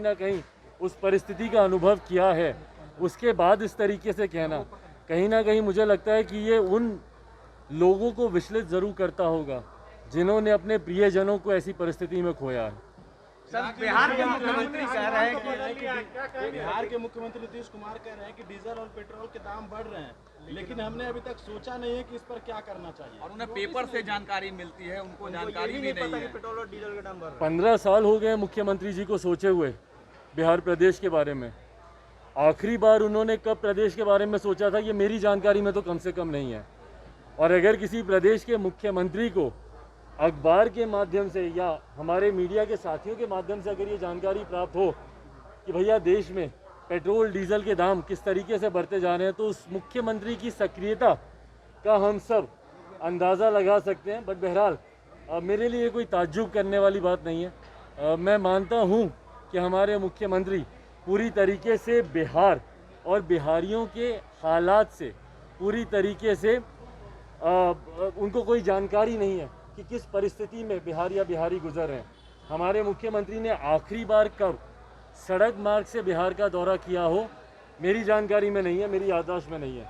ना कहीं उस परिस्थिति का अनुभव किया है, उसके बाद इस तरीके से कहना कहीं ना कहीं मुझे लगता है कि ये उन लोगों को विचलित ज़रूर करता होगा जिन्होंने अपने प्रियजनों को ऐसी परिस्थिति में खोया है। सर, बिहार के मुख्यमंत्री कह रहे हैं कि बिहार के मुख्यमंत्री नीतीश कुमार कह रहे हैं कि डीजल और पेट्रोल के दाम बढ़ रहे हैं, लेकिन हमने अभी तक सोचा नहीं है कि इस पर क्या करना चाहिए। और उन्हें पेपर से जानकारी मिलती है, उनको जानकारी भी नहीं है। पेट्रोल और डीजल के दाम बढ़ रहे हैं। 15 साल हो गए मुख्यमंत्री जी को सोचे हुए बिहार प्रदेश के बारे में। आखिरी बार उन्होंने कब प्रदेश के बारे में सोचा था, ये मेरी जानकारी में तो कम से कम नहीं है। और अगर किसी प्रदेश के मुख्यमंत्री को अखबार के माध्यम से या हमारे मीडिया के साथियों के माध्यम से अगर ये जानकारी प्राप्त हो कि भैया देश में पेट्रोल डीजल के दाम किस तरीके से बढ़ते जा रहे हैं, तो उस मुख्यमंत्री की सक्रियता का हम सब अंदाज़ा लगा सकते हैं। बट बहरहाल मेरे लिए कोई ताज्जुब करने वाली बात नहीं है। मैं मानता हूँ कि हमारे मुख्यमंत्री पूरी तरीके से बिहार और बिहारियों के हालात से पूरी तरीके से उनको कोई जानकारी नहीं है कि किस परिस्थिति में बिहार या बिहारी गुजर रहे हैं। हमारे मुख्यमंत्री ने आखिरी बार कब सड़क मार्ग से बिहार का दौरा किया हो, मेरी जानकारी में नहीं है, मेरी याददाश्त में नहीं है।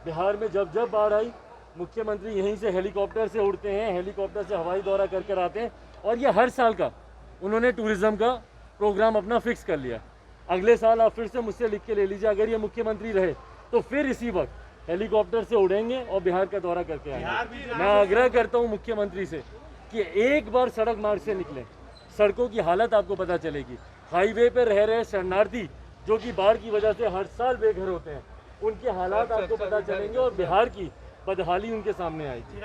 बिहार में जब जब बाढ़ आई, मुख्यमंत्री यहीं से हेलीकॉप्टर से उड़ते हैं, हेलीकॉप्टर से हवाई दौरा कर कर आते हैं। और ये हर साल का उन्होंने टूरिज़्म का प्रोग्राम अपना फिक्स कर लिया। अगले साल आप फिर से मुझसे लिख के ले लीजिए, अगर ये मुख्यमंत्री रहे तो फिर इसी वक्त हेलीकॉप्टर से उड़ेंगे और बिहार का दौरा करके आएंगे। मैं आग्रह करता हूं मुख्यमंत्री से कि एक बार सड़क मार्ग से निकलें, सड़कों की हालत आपको पता चलेगी। हाईवे पर रह रहे शरणार्थी जो कि बाढ़ की वजह से हर साल बेघर होते हैं, उनके हालात आपको पता चलेंगे और बिहार की बदहाली उनके सामने आएगी।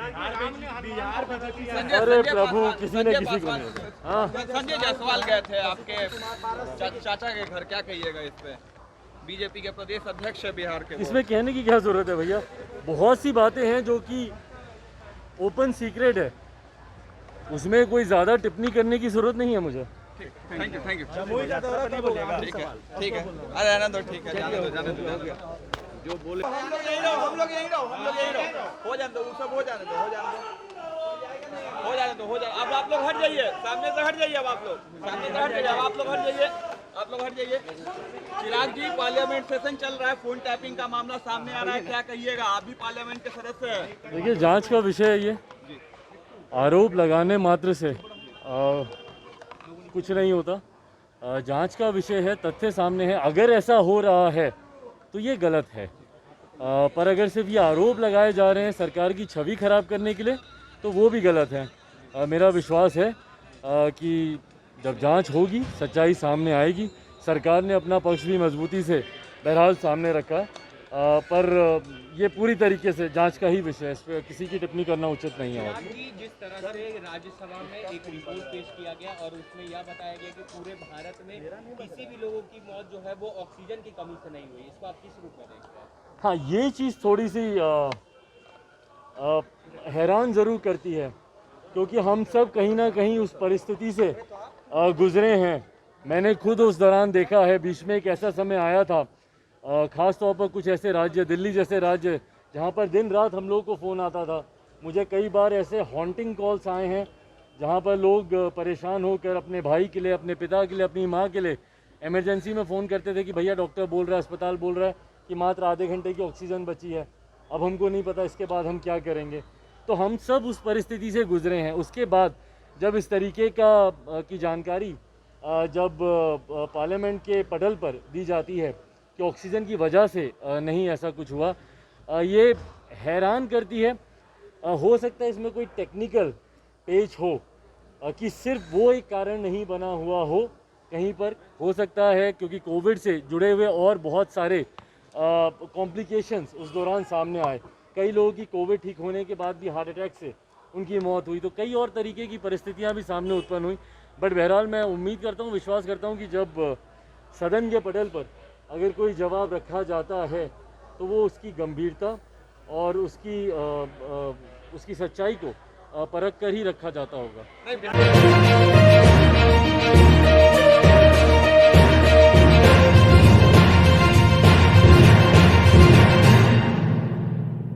अरे प्रभु, किसी ने किसी को नहीं। हाँ, संजय जायसवाल गए थे आपके चाचा के घर, क्या कहिएगा इस पे? बीजेपी के प्रदेश अध्यक्ष है बिहार के। इसमें कहने की क्या जरूरत है भैया, बहुत सी बातें हैं जो कि ओपन सीक्रेट है, उसमें कोई ज़्यादा टिप्पणी करने की जरूरत नहीं है मुझे। Thank you, thank you. ठीक है, अरे रहने दो, ठीक है, जाने दो। जो बोले हम लोग यहीं रहो, हो जाने दो, सब हो जाने दो। अब आप लोग हट जाइए, सामने से हट जाइए। अब आप लोग सामने से हट जाइए, आप लोग हट जाइए। चिराग जी, पार्लियामेंट सेशन चल रहा है, फोन टैपिंग का मामला सामने आ रहा है, क्या कहिएगा? आप भी पार्लियामेंट के सदस्य हैं। देखिए, जांच का विषय है ये। आरोप लगाने मात्र से कुछ नहीं होता। जांच का विषय है, तथ्य सामने है। अगर ऐसा हो रहा है तो ये गलत है, पर अगर सिर्फ ये आरोप लगाए जा रहे हैं सरकार की छवि खराब करने के लिए, तो वो भी गलत है। मेरा विश्वास है कि जब जांच होगी, सच्चाई सामने आएगी। सरकार ने अपना पक्ष भी मजबूती से बहरहाल सामने रखा, पर ये पूरी तरीके से जांच का ही विषय है, इस पर किसी की टिप्पणी करना उचित नहीं है। जिस तरह से राज्यसभा में एक रिपोर्ट पेश किया गया और उसमें यह बताया गया कि पूरे भारत में किसी भी लोगों की मौत जो है वो ऑक्सीजन की कमी से नहीं हुई, इसको आप किस रूप में देखते हैं? हाँ, ये चीज़ थोड़ी सी हैरान ज़रूर करती है, क्योंकि हम सब कहीं ना कहीं उस परिस्थिति से गुजरे हैं। मैंने खुद उस दौरान देखा है, बीच में एक ऐसा समय आया था, ख़ास तौर पर कुछ ऐसे राज्य, दिल्ली जैसे राज्य, जहाँ पर दिन रात हम लोगों को फ़ोन आता था। मुझे कई बार ऐसे हॉन्टिंग कॉल्स आए हैं जहाँ पर लोग परेशान होकर अपने भाई के लिए, अपने पिता के लिए, अपनी माँ के लिए इमरजेंसी में फ़ोन करते थे कि भैया डॉक्टर बोल रहा है, अस्पताल बोल रहा है कि मात्र आधे घंटे की ऑक्सीजन बची है, अब हमको नहीं पता इसके बाद हम क्या करेंगे। तो हम सब उस परिस्थिति से गुजरे हैं। उसके बाद जब इस तरीके की जानकारी जब पार्लियामेंट के पटल पर दी जाती है कि ऑक्सीजन की वजह से नहीं ऐसा कुछ हुआ, ये हैरान करती है। हो सकता है इसमें कोई टेक्निकल पेच हो कि सिर्फ वो एक कारण नहीं बना हुआ हो, कहीं पर हो सकता है क्योंकि कोविड से जुड़े हुए और बहुत सारे कॉम्प्लिकेशंस उस दौरान सामने आए। कई लोगों की कोविड ठीक होने के बाद भी हार्ट अटैक से उनकी मौत हुई, तो कई और तरीके की परिस्थितियां भी सामने उत्पन्न हुई। बट बहरहाल मैं उम्मीद करता हूं, विश्वास करता हूं कि जब सदन के पटल पर अगर कोई जवाब रखा जाता है तो वो उसकी गंभीरता और उसकी सच्चाई को परख कर ही रखा जाता होगा।